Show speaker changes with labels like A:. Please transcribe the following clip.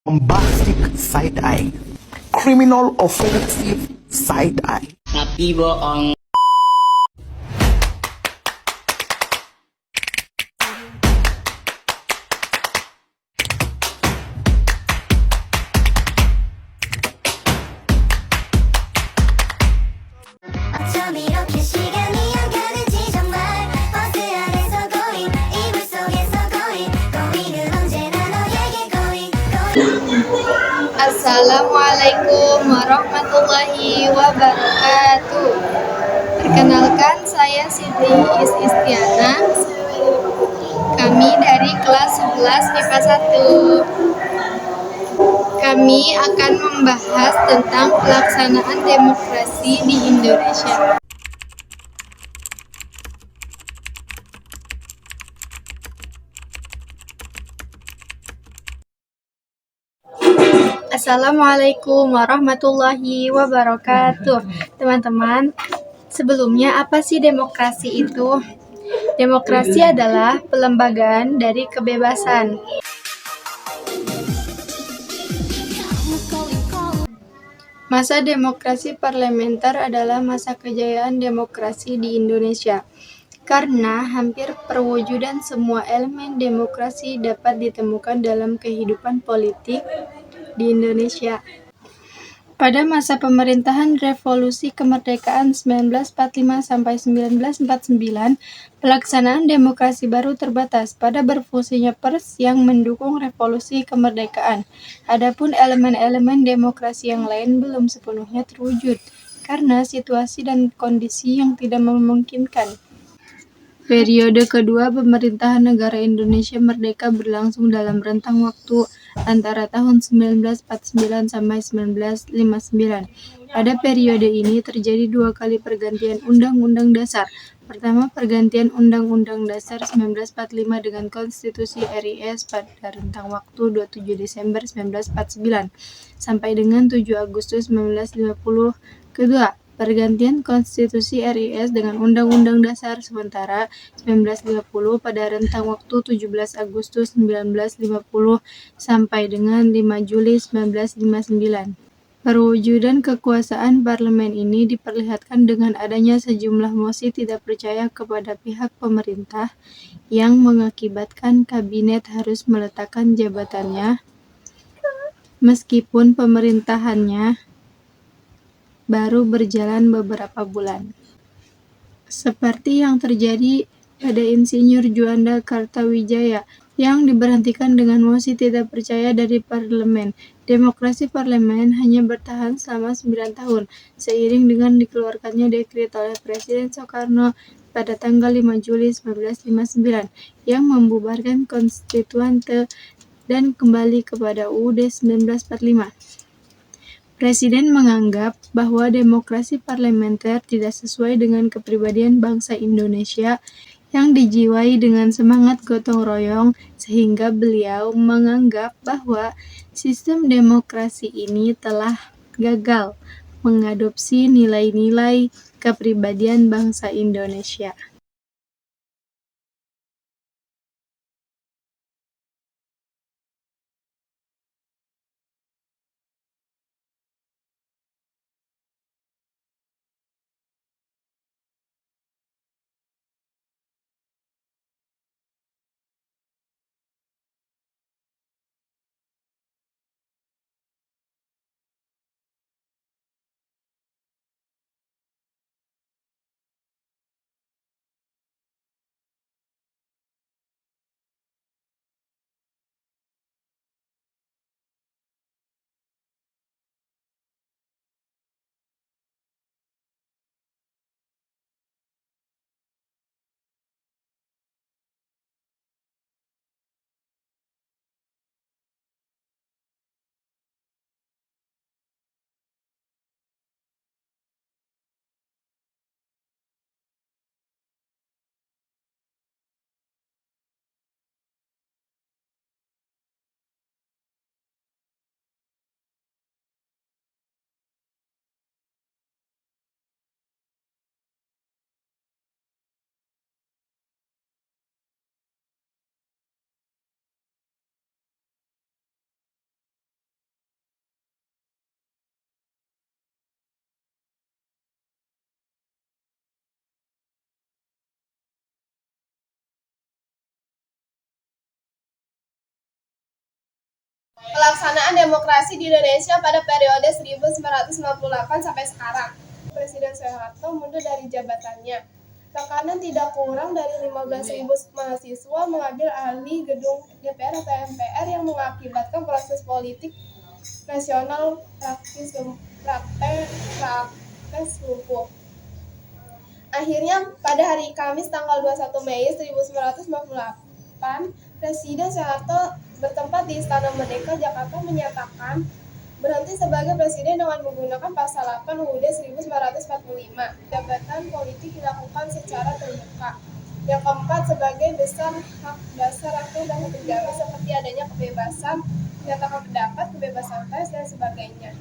A: Bombastic side eye, criminal offensive side eye.
B: Tapi bohong.
C: 어쩜 이렇게 시간이 안 가는지 정말 버스 안에서 고인 이불 속에서 고인은 언제나 너에게 고인
D: Assalamualaikum warahmatullahi wabarakatuh. Perkenalkan, saya Siti Istiana. Kami dari kelas 11 IPA 1. Kami akan membahas tentang pelaksanaan demokrasi di Indonesia. Assalamualaikum warahmatullahi wabarakatuh. Teman-teman, sebelumnya apa sih demokrasi itu? Demokrasi adalah pelembagaan dari kebebasan. Masa demokrasi parlementer adalah masa kejayaan demokrasi di Indonesia. Karena hampir perwujudan semua elemen demokrasi dapat ditemukan dalam kehidupan politik di Indonesia. Pada masa pemerintahan Revolusi Kemerdekaan 1945 sampai 1949, pelaksanaan demokrasi baru terbatas pada berfungsinya pers yang mendukung Revolusi Kemerdekaan. Adapun elemen-elemen demokrasi yang lain belum sepenuhnya terwujud karena situasi dan kondisi yang tidak memungkinkan. Periode kedua pemerintahan negara Indonesia Merdeka berlangsung dalam rentang waktu antara tahun 1949 sampai 1959. Pada periode ini terjadi dua kali pergantian Undang-Undang Dasar. Pertama, pergantian Undang-Undang Dasar 1945 dengan Konstitusi RIS pada rentang waktu 27 Desember 1949 sampai dengan 7 Agustus 1950. Kedua, pergantian Konstitusi RIS dengan Undang-Undang Dasar sementara 1950 pada rentang waktu 17 Agustus 1950 sampai dengan 5 Juli 1959. Perwujudan kekuasaan parlemen ini diperlihatkan dengan adanya sejumlah mosi tidak percaya kepada pihak pemerintah yang mengakibatkan kabinet harus meletakkan jabatannya meskipun pemerintahannya baru berjalan beberapa bulan. Seperti yang terjadi pada Insinyur Juanda Kartawijaya yang diberhentikan dengan mosi tidak percaya dari parlemen. Demokrasi parlemen hanya bertahan selama 9 tahun, seiring dengan dikeluarkannya dekret oleh Presiden Soekarno pada tanggal 5 Juli 1959 yang membubarkan Konstituante dan kembali kepada UUD 1945. Presiden menganggap bahwa demokrasi parlementer tidak sesuai dengan kepribadian bangsa Indonesia yang dijiwai dengan semangat gotong royong, sehingga beliau menganggap bahwa sistem demokrasi ini telah gagal mengadopsi nilai-nilai kepribadian bangsa Indonesia.
B: pelaksanaan demokrasi di Indonesia pada periode 1998 sampai sekarang. Presiden Soeharto mundur dari jabatannya. Tekanan tidak kurang dari 15.000 mahasiswa mengambil alih gedung DPR atau MPR yang mengakibatkan proses politik nasional praktis lumpuh. Akhirnya pada hari Kamis tanggal 21 Mei 1998, Presiden Soeharto bertempat di Istana Merdeka, Jakarta menyatakan berhenti sebagai presiden dengan menggunakan pasal 8 UUD 1945. Jabatan politik dilakukan secara terbuka. Yang keempat, sebagai besar hak dasar rakyat dapat terjamin seperti adanya kebebasan menyatakan pendapat, kebebasan pers, dan sebagainya.